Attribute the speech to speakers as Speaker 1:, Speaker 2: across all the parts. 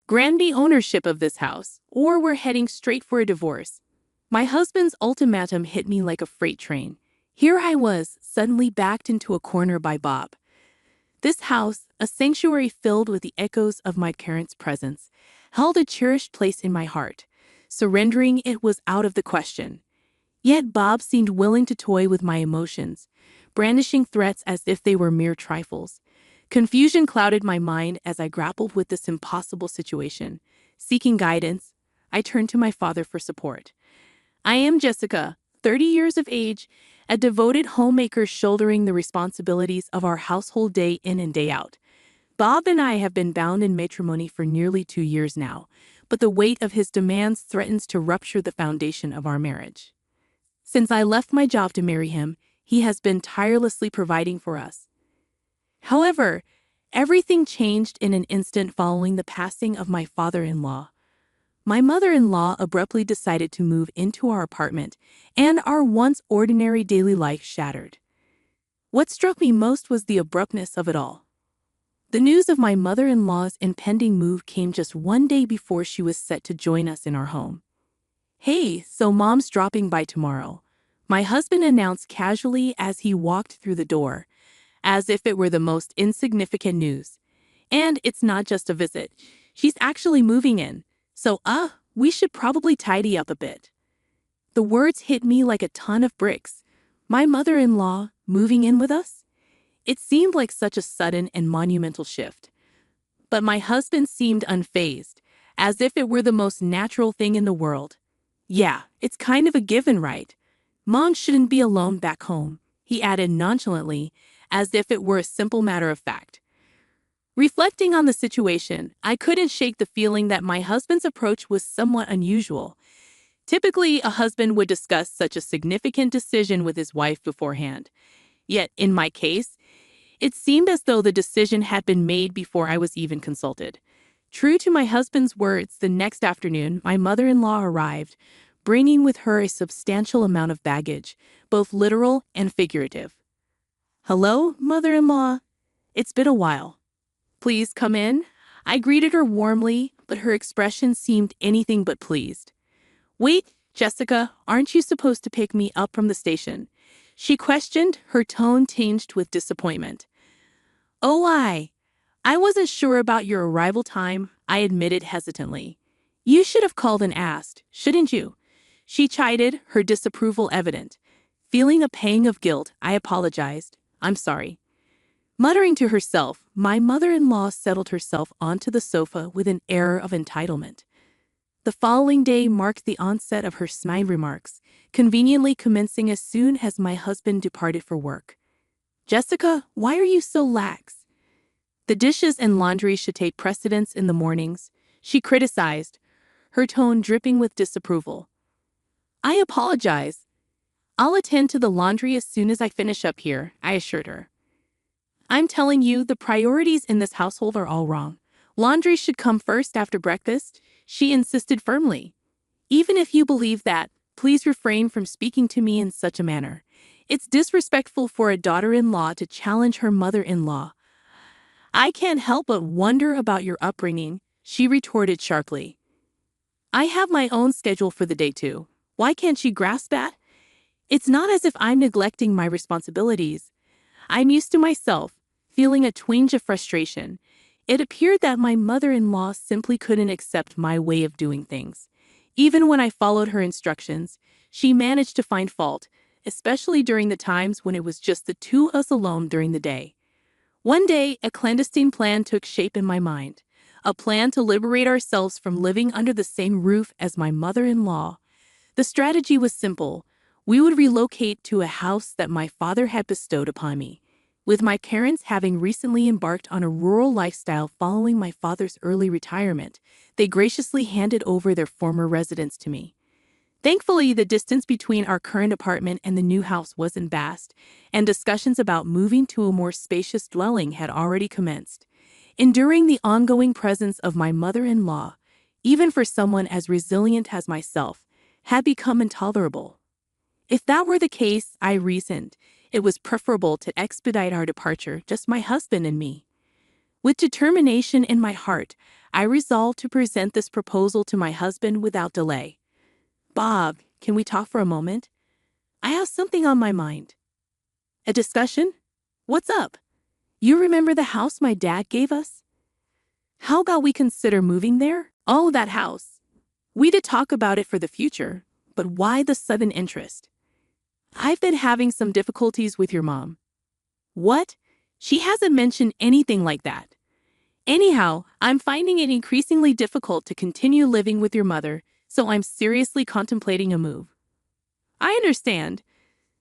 Speaker 1: grant me ownership of this house, or we're heading straight for a divorce. My husband's ultimatum hit me like a freight train. Here I was, suddenly backed into a corner by Bob. This house, a sanctuary filled with the echoes of my parents' presence, held a cherished place in my heart. Surrendering it was out of the question. Yet Bob seemed willing to toy with my emotions, brandishing threats as if they were mere trifles. Confusion clouded my mind as I grappled with this impossible situation. Seeking guidance, I turned to my father for support. I am Jessica, 30 years of age, a devoted homemaker shouldering the responsibilities of our household day in and day out. Bob and I have been bound in matrimony for nearly 2 years now, but the weight of his demands threatens to rupture the foundation of our marriage. Since I left my job to marry him, he has been tirelessly providing for us. However, everything changed in an instant following the passing of my father-in-law. My mother-in-law abruptly decided to move into our apartment, and our once ordinary daily life shattered. What struck me most was the abruptness of it all. The news of my mother-in-law's impending move came just one day before she was set to join us in our home. "Hey, so Mom's dropping by tomorrow," my husband announced casually as he walked through the door, as if it were the most insignificant news. "And it's not just a visit. She's actually moving in. So, we should probably tidy up a bit." The words hit me like a ton of bricks. My mother-in-law moving in with us? It seemed like such a sudden and monumental shift. But my husband seemed unfazed, as if it were the most natural thing in the world. "Yeah, it's kind of a given, right? Mom shouldn't be alone back home," he added nonchalantly, as if it were a simple matter of fact. Reflecting on the situation, I couldn't shake the feeling that my husband's approach was somewhat unusual. Typically, a husband would discuss such a significant decision with his wife beforehand. Yet, in my case, it seemed as though the decision had been made before I was even consulted. True to my husband's words, the next afternoon, my mother-in-law arrived, bringing with her a substantial amount of baggage, both literal and figurative. "Hello, mother-in-law. It's been a while. Please come in." I greeted her warmly, but her expression seemed anything but pleased. "Wait, Jessica, aren't you supposed to pick me up from the station?" she questioned, her tone tinged with disappointment. "Oh, I wasn't sure about your arrival time," I admitted hesitantly. "You should have called and asked, shouldn't you?" she chided, her disapproval evident. Feeling a pang of guilt, I apologized. "I'm sorry." Muttering to herself, my mother-in-law settled herself onto the sofa with an air of entitlement. The following day marked the onset of her snide remarks, conveniently commencing as soon as my husband departed for work. "Jessica, why are you so lax? The dishes and laundry should take precedence in the mornings," she criticized, her tone dripping with disapproval. "I apologize. I'll attend to the laundry as soon as I finish up here," I assured her. "I'm telling you, the priorities in this household are all wrong. Laundry should come first after breakfast," she insisted firmly. "Even if you believe that, please refrain from speaking to me in such a manner. It's disrespectful for a daughter-in-law to challenge her mother-in-law." "I can't help but wonder about your upbringing," she retorted sharply. "I have my own schedule for the day too. Why can't she grasp that? It's not as if I'm neglecting my responsibilities. I'm used to myself." Feeling a twinge of frustration, it appeared that my mother-in-law simply couldn't accept my way of doing things. Even when I followed her instructions, she managed to find fault, especially during the times when it was just the two of us alone during the day. One day, a clandestine plan took shape in my mind, a plan to liberate ourselves from living under the same roof as my mother-in-law. The strategy was simple. We would relocate to a house that my father had bestowed upon me. With my parents having recently embarked on a rural lifestyle following my father's early retirement, they graciously handed over their former residence to me. Thankfully, the distance between our current apartment and the new house wasn't vast, and discussions about moving to a more spacious dwelling had already commenced. Enduring the ongoing presence of my mother-in-law, even for someone as resilient as myself, had become intolerable. If that were the case, I reasoned, it was preferable to expedite our departure, just my husband and me. With determination in my heart, I resolved to present this proposal to my husband without delay. Bob, can we talk for a moment? I have something on my mind. A discussion? What's up? You remember the house my dad gave us? How about we consider moving there? Oh, that house. We did talk about it for the future, but why the sudden interest? I've been having some difficulties with your mom. What? She hasn't mentioned anything like that. Anyhow, I'm finding it increasingly difficult to continue living with your mother, so I'm seriously contemplating a move. I understand.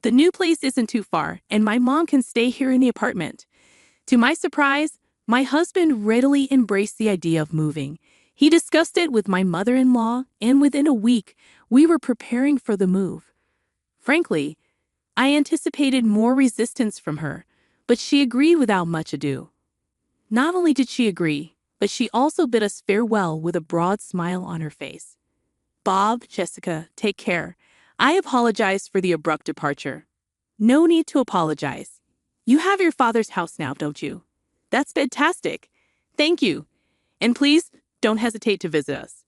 Speaker 1: The new place isn't too far, and my mom can stay here in the apartment. To my surprise, my husband readily embraced the idea of moving. He discussed it with my mother-in-law, and within a week, we were preparing for the move. Frankly, I anticipated more resistance from her, but she agreed without much ado. Not only did she agree, but she also bid us farewell with a broad smile on her face. Bob, Jessica, take care. I apologize for the abrupt departure. No need to apologize. You have your father's house now, don't you? That's fantastic. Thank you. And please, don't hesitate to visit us.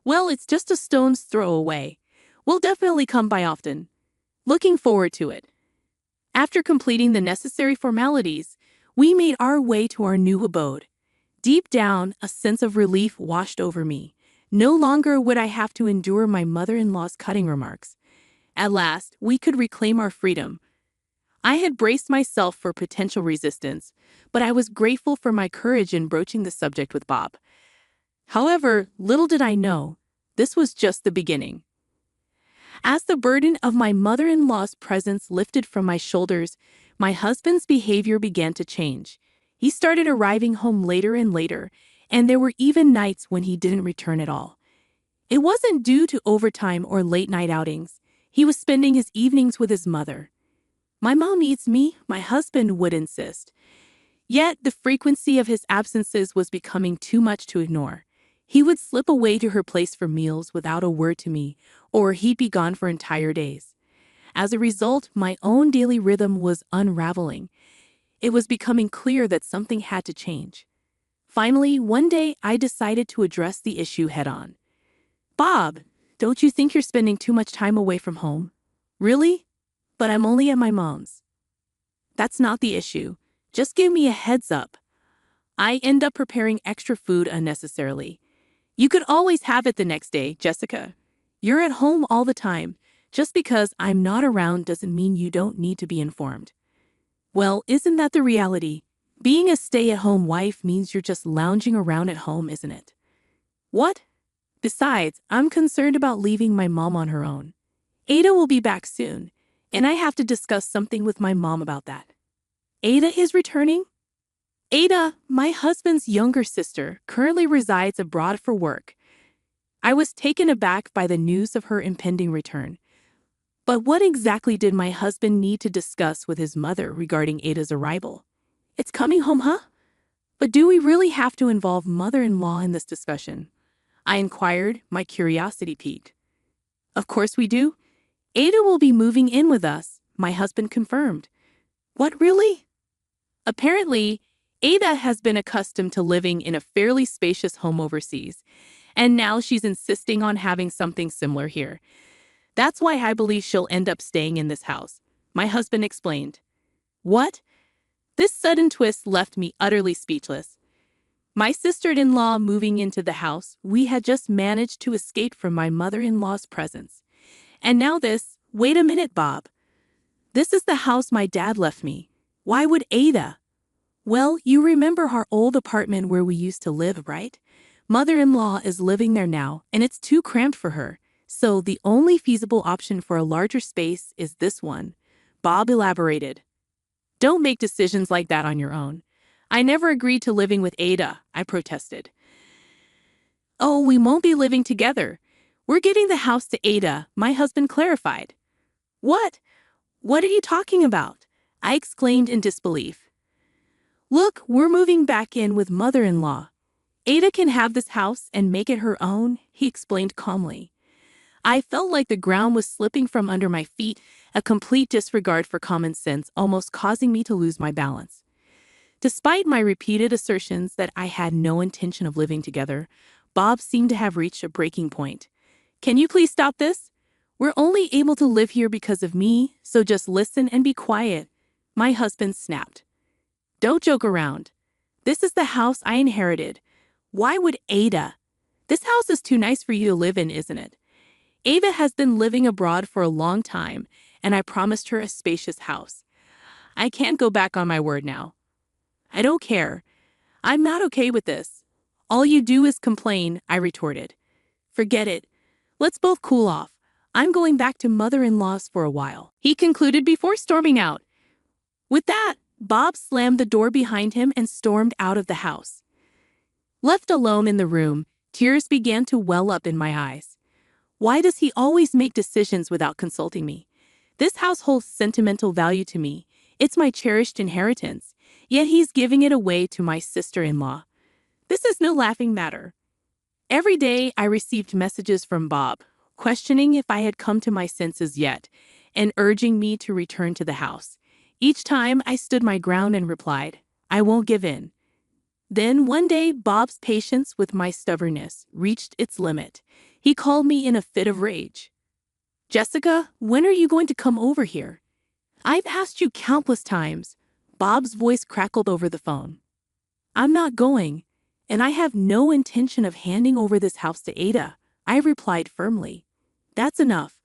Speaker 1: Well, it's just a stone's throw away. We'll definitely come by often. Looking forward to it. After completing the necessary formalities, we made our way to our new abode. Deep down, a sense of relief washed over me. No longer would I have to endure my mother-in-law's cutting remarks. At last, we could reclaim our freedom. I had braced myself for potential resistance, but I was grateful for my courage in broaching the subject with Bob. However, little did I know, this was just the beginning. As the burden of my mother-in-law's presence lifted from my shoulders, my husband's behavior began to change. He started arriving home later and later, and there were even nights when he didn't return at all. It wasn't due to overtime or late-night outings. He was spending his evenings with his mother. My mom needs me, my husband would insist. Yet the frequency of his absences was becoming too much to ignore. He would slip away to her place for meals without a word to me, or he'd be gone for entire days. As a result, my own daily rhythm was unraveling. It was becoming clear that something had to change. Finally, one day, I decided to address the issue head-on. Bob, don't you think you're spending too much time away from home? Really? But I'm only at my mom's. That's not the issue. Just give me a heads up. I end up preparing extra food unnecessarily. You could always have it the next day, Jessica. You're at home all the time. Just because I'm not around doesn't mean you don't need to be informed. Well, isn't that the reality? Being a stay-at-home wife means you're just lounging around at home, isn't it? What? Besides, I'm concerned about leaving my mom on her own. Ada will be back soon, and I have to discuss something with my mom about that. Ada is returning? Ada, my husband's younger sister, currently resides abroad for work. I was taken aback by the news of her impending return. But what exactly did my husband need to discuss with his mother regarding Ada's arrival? It's coming home, huh? But do we really have to involve mother-in-law in this discussion? I inquired, my curiosity piqued. Of course we do. Ada will be moving in with us, my husband confirmed. What, really? Apparently, Ada has been accustomed to living in a fairly spacious home overseas, and now she's insisting on having something similar here. That's why I believe she'll end up staying in this house, my husband explained. What? This sudden twist left me utterly speechless. My sister-in-law moving into the house, we had just managed to escape from my mother-in-law's presence. And now this, wait a minute, Bob. This is the house my dad left me. Why would Ada? Well, you remember our old apartment where we used to live, right? Mother-in-law is living there now, and it's too cramped for her. So the only feasible option for a larger space is this one, Bob elaborated. Don't make decisions like that on your own. I never agreed to living with Ada, I protested. Oh, we won't be living together. We're giving the house to Ada, my husband clarified. What? What are you talking about? I exclaimed in disbelief. Look, we're moving back in with mother-in-law. Ada can have this house and make it her own, he explained calmly. I felt like the ground was slipping from under my feet, a complete disregard for common sense almost causing me to lose my balance. Despite my repeated assertions that I had no intention of living together, Bob seemed to have reached a breaking point. Can you please stop this? We're only able to live here because of me, so just listen and be quiet. My husband snapped. Don't joke around. This is the house I inherited. Why would Ada? This house is too nice for you to live in, isn't it? Ava has been living abroad for a long time, and I promised her a spacious house. I can't go back on my word now. I don't care. I'm not okay with this. All you do is complain, I retorted. Forget it. Let's both cool off. I'm going back to mother-in-law's for a while, he concluded before storming out. With that, Bob slammed the door behind him and stormed out of the house. Left alone in the room, tears began to well up in my eyes. Why does he always make decisions without consulting me? This house holds sentimental value to me. It's my cherished inheritance, yet he's giving it away to my sister-in-law. This is no laughing matter. Every day I received messages from Bob, questioning if I had come to my senses yet, and urging me to return to the house. Each time I stood my ground and replied, I won't give in. Then one day, Bob's patience with my stubbornness reached its limit. He called me in a fit of rage. Jessica, when are you going to come over here? I've asked you countless times. Bob's voice crackled over the phone. I'm not going, and I have no intention of handing over this house to Ada, I replied firmly. That's enough.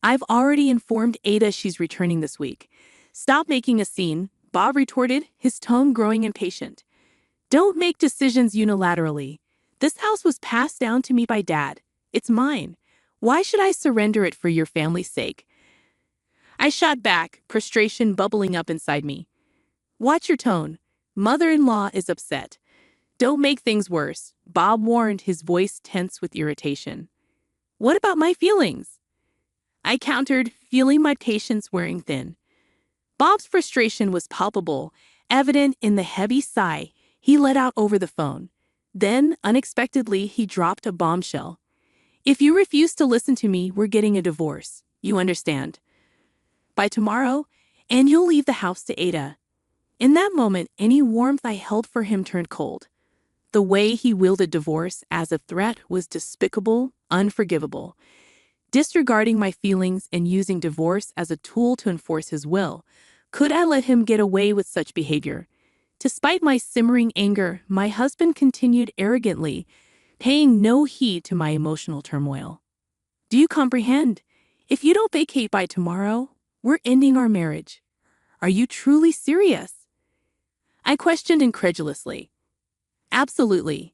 Speaker 1: I've already informed Ada she's returning this week. Stop making a scene, Bob retorted, his tone growing impatient. Don't make decisions unilaterally. This house was passed down to me by Dad. It's mine. Why should I surrender it for your family's sake? I shot back, frustration bubbling up inside me. Watch your tone. Mother-in-law is upset. Don't make things worse, Bob warned, his voice tense with irritation. What about my feelings? I countered, feeling my patience wearing thin. Bob's frustration was palpable, evident in the heavy sigh he let out over the phone. Then, unexpectedly, he dropped a bombshell. If you refuse to listen to me, we're getting a divorce. You understand? By tomorrow, and you'll leave the house to Ada. In that moment, any warmth I held for him turned cold. The way he wielded divorce as a threat was despicable, unforgivable. Disregarding my feelings and using divorce as a tool to enforce his will, could I let him get away with such behavior? Despite my simmering anger, my husband continued arrogantly, paying no heed to my emotional turmoil. Do you comprehend? If you don't vacate by tomorrow, we're ending our marriage. Are you truly serious? I questioned incredulously. Absolutely.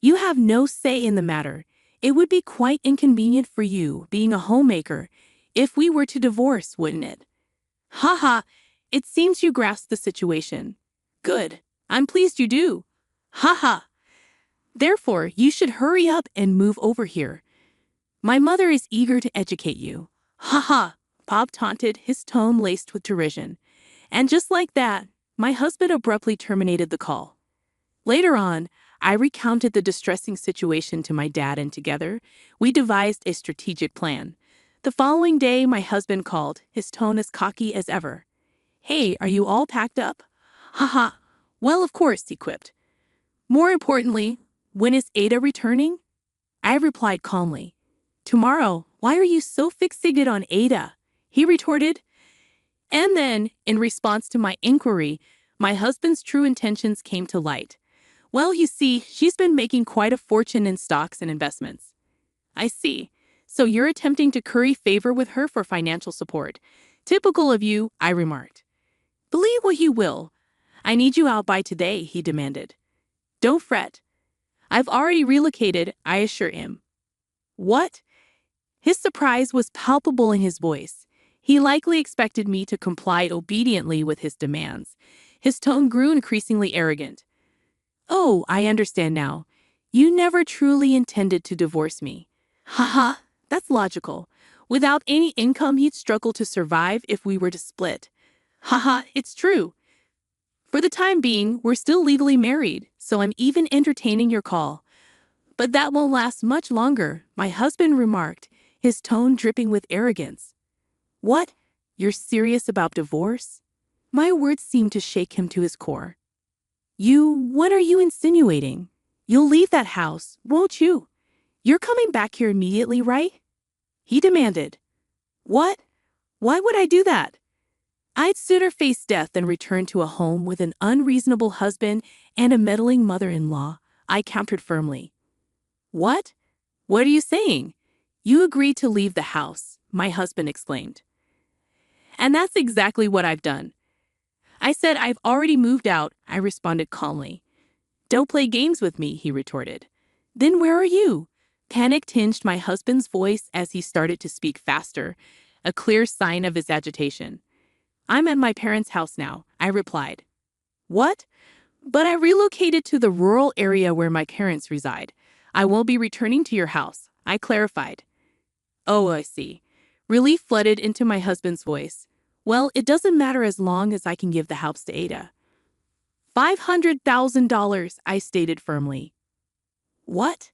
Speaker 1: You have no say in the matter. It would be quite inconvenient for you, being a homemaker, if we were to divorce, wouldn't it? Ha, it seems you grasp the situation. Good. I'm pleased you do. Ha. Therefore, you should hurry up and move over here. My mother is eager to educate you. Ha, Bob taunted, his tone laced with derision. And just like that, my husband abruptly terminated the call. Later on, I recounted the distressing situation to my dad, and together, we devised a strategic plan. The following day, my husband called, his tone as cocky as ever. Hey, are you all packed up? Ha. Well, of course, he quipped. More importantly, when is Ada returning? I replied calmly. Tomorrow. Why are you so fixated on Ada? He retorted. And then, in response to my inquiry, my husband's true intentions came to light. Well, you see, she's been making quite a fortune in stocks and investments. I see. So you're attempting to curry favor with her for financial support. Typical of you, I remarked. Believe what you will. I need you out by today, he demanded. Don't fret. I've already relocated, I assure him. What? His surprise was palpable in his voice. He likely expected me to comply obediently with his demands. His tone grew increasingly arrogant. Oh, I understand now. You never truly intended to divorce me. Ha, that's logical. Without any income, you'd struggle to survive if we were to split. Ha, it's true. For the time being, we're still legally married, so I'm even entertaining your call. But that won't last much longer, my husband remarked, his tone dripping with arrogance. What? You're serious about divorce? My words seemed to shake him to his core. What are you insinuating? You'll leave that house, won't you? You're coming back here immediately, right? He demanded. What? Why would I do that? I'd sooner face death than return to a home with an unreasonable husband and a meddling mother-in-law, I countered firmly. What? What are you saying? You agreed to leave the house, my husband exclaimed. And that's exactly what I've done. I said I've already moved out, I responded calmly. Don't play games with me, he retorted. Then where are you? Panic tinged my husband's voice as he started to speak faster, a clear sign of his agitation. I'm at my parents' house now, I replied. What? But I relocated to the rural area where my parents reside. I won't be returning to your house, I clarified. Oh, I see. Relief flooded into my husband's voice. Well, it doesn't matter as long as I can give the house to Aita. $500,000, I stated firmly. What?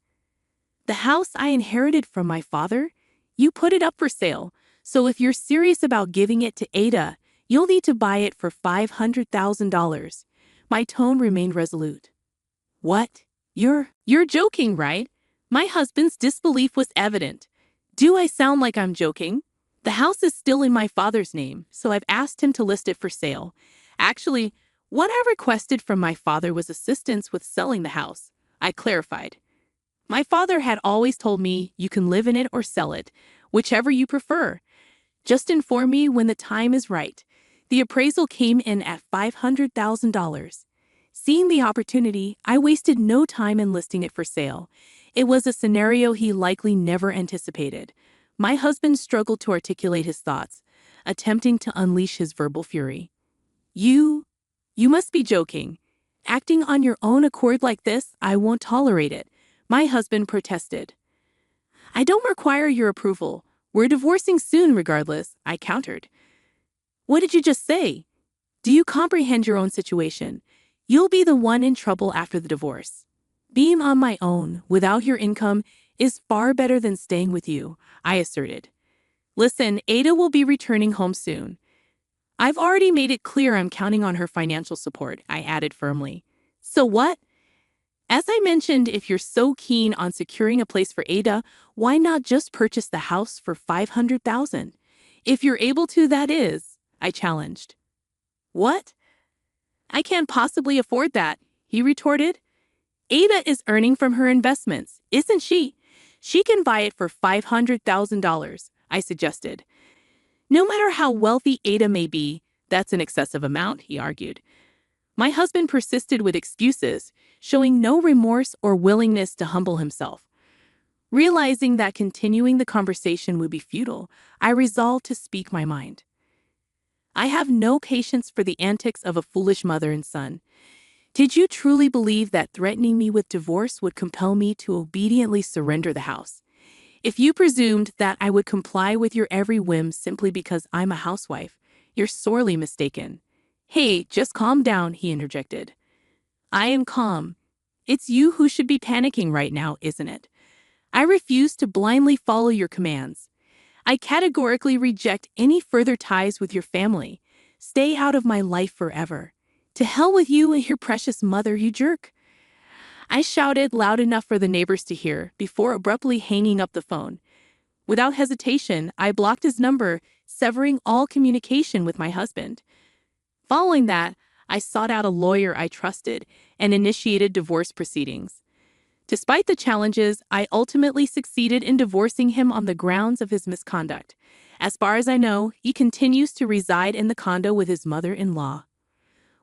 Speaker 1: The house I inherited from my father? You put it up for sale, so if you're serious about giving it to Aita, you'll need to buy it for $500,000. My tone remained resolute. What? You're joking, right? My husband's disbelief was evident. Do I sound like I'm joking? The house is still in my father's name, so I've asked him to list it for sale. Actually, what I requested from my father was assistance with selling the house, I clarified. My father had always told me you can live in it or sell it, whichever you prefer. Just inform me when the time is right. The appraisal came in at $500,000. Seeing the opportunity, I wasted no time in listing it for sale. It was a scenario he likely never anticipated. My husband struggled to articulate his thoughts, attempting to unleash his verbal fury. You must be joking. Acting on your own accord like this, I won't tolerate it, my husband protested. I don't require your approval. We're divorcing soon regardless, I countered. What did you just say? Do you comprehend your own situation? You'll be the one in trouble after the divorce. Being on my own, without your income, is far better than staying with you, I asserted. Listen, Aita will be returning home soon. I've already made it clear I'm counting on her financial support, I added firmly. So what? As I mentioned, if you're so keen on securing a place for Aita, why not just purchase the house for $500,000? If you're able to, that is, I challenged. What? I can't possibly afford that, he retorted. Aita is earning from her investments, isn't she? She can buy it for $500,000, I suggested. No matter how wealthy Aita may be, that's an excessive amount, he argued. My husband persisted with excuses, showing no remorse or willingness to humble himself. Realizing that continuing the conversation would be futile, I resolved to speak my mind. I have no patience for the antics of a foolish mother and son. Did you truly believe that threatening me with divorce would compel me to obediently surrender the house? If you presumed that I would comply with your every whim simply because I'm a housewife, you're sorely mistaken. Hey, just calm down, he interjected. I am calm. It's you who should be panicking right now, isn't it? I refuse to blindly follow your commands. I categorically reject any further ties with your family. Stay out of my life forever. To hell with you and your precious mother, you jerk. I shouted loud enough for the neighbors to hear before abruptly hanging up the phone. Without hesitation, I blocked his number, severing all communication with my husband. Following that, I sought out a lawyer I trusted and initiated divorce proceedings. Despite the challenges, I ultimately succeeded in divorcing him on the grounds of his misconduct. As far as I know, he continues to reside in the condo with his mother-in-law.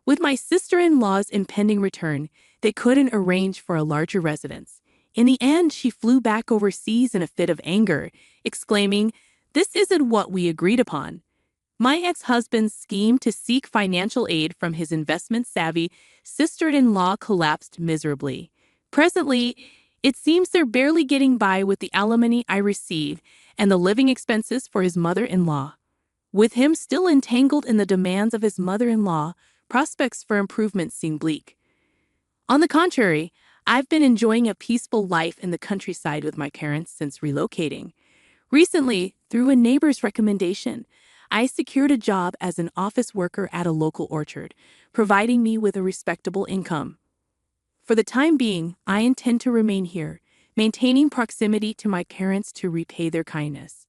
Speaker 1: With my sister-in-law's impending return, they couldn't arrange for a larger residence. In the end, she flew back overseas in a fit of anger, exclaiming, "This isn't what we agreed upon." My ex-husband's scheme to seek financial aid from his investment-savvy sister-in-law collapsed miserably. Presently, it seems they're barely getting by with the alimony I receive and the living expenses for his mother-in-law. With him still entangled in the demands of his mother-in-law, prospects for improvement seem bleak. On the contrary, I've been enjoying a peaceful life in the countryside with my parents since relocating. Recently, through a neighbor's recommendation, I secured a job as an office worker at a local orchard, providing me with a respectable income. For the time being, I intend to remain here, maintaining proximity to my parents to repay their kindness.